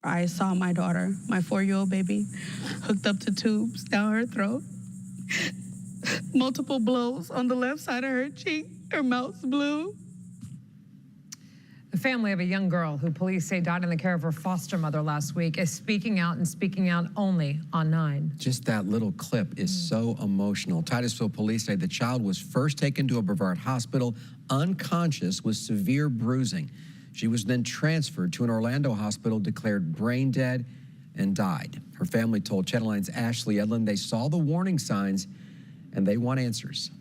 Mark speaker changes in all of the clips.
Speaker 1: I saw my daughter, my 4-year-old baby, hooked up to tubes down her throat. Multiple blows on the left side of her cheek. Her mouth's blue.
Speaker 2: The family of a young girl who police say died in the care of her foster mother last week is speaking out and speaking out only on 9.
Speaker 3: Just that little clip is so emotional. Titusville police say the child was first taken to a Brevard hospital unconscious with severe bruising. She was then transferred to an Orlando hospital, declared brain dead, and died. Her family told Channel 9's Ashley Edlin they saw the warning signs and they want answers.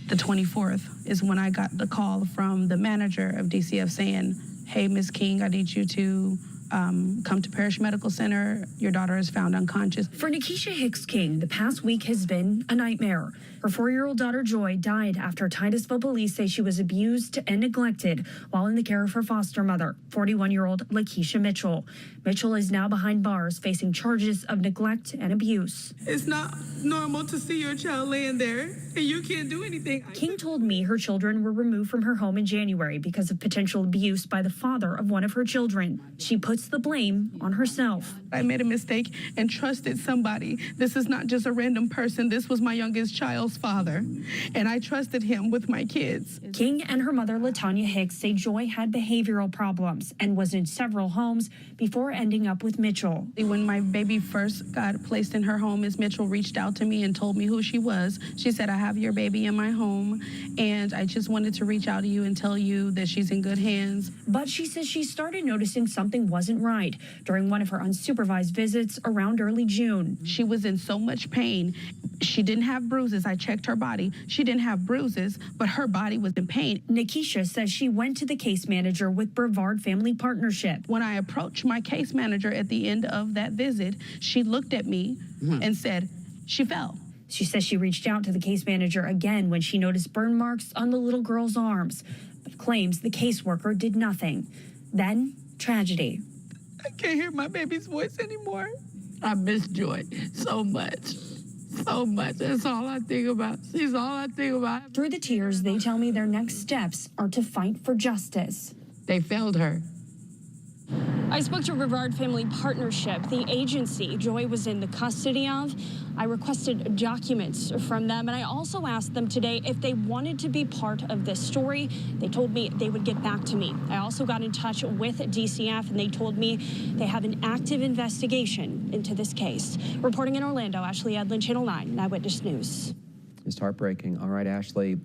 Speaker 1: The 24th is when I got the call from the manager of DCF saying, hey, Ms. King, I need you to come to Parish Medical Center. Your daughter is found unconscious.
Speaker 4: For Nikisha Hicks King, the past week has been a nightmare. Her 4-year-old daughter, Joy, died after Titusville police say she was abused and neglected while in the care of her foster mother, 41-year-old Lakeisha Mitchell. Mitchell is now behind bars facing charges of neglect and abuse.
Speaker 1: It's not normal to see your child laying there and you can't do anything.
Speaker 4: King told me her children were removed from her home in January because of potential abuse by the father of one of her children. She puts the blame on herself.
Speaker 1: I made a mistake and trusted somebody. This is not just a random person. This was my youngest child's father, and I trusted him with my kids.
Speaker 4: King and her mother, LaTanya Hicks, say Joy had behavioral problems and was in several homes before ending up with Mitchell.
Speaker 1: When my baby first got placed in her home, Ms. Mitchell reached out to me and told me who she was. She said, I have your baby in my home, and I just wanted to reach out to you and tell you that she's in good hands.
Speaker 4: But she says she started noticing something wasn't right during one of her unsupervised visits around early June.
Speaker 1: She was in so much pain. She didn't have bruises. I checked her body. She didn't have bruises, but her body was in pain.
Speaker 4: Nikisha says she went to the case manager with Brevard Family Partnership.
Speaker 1: When I approached my case manager at the end of that visit, she looked at me and said, she fell.
Speaker 4: She says she reached out to the case manager again when she noticed burn marks on the little girl's arms, but claims the caseworker did nothing. Then, tragedy.
Speaker 1: I can't hear my baby's voice anymore. I miss Joy so much. So much. That's all I think about. She's all I think about.
Speaker 4: Through the tears, they tell me their next steps are to fight for justice.
Speaker 1: They failed her.
Speaker 5: I spoke to Brevard Family Partnership, the agency Joy was in the custody of. I requested documents from them, and I also asked them today if they wanted to be part of this story. They told me they would get back to me. I also got in touch with DCF, and they told me they have an active investigation into this case. Reporting in Orlando, Ashley Edlin, Channel 9 Eyewitness News.
Speaker 3: It's heartbreaking. All right, Ashley.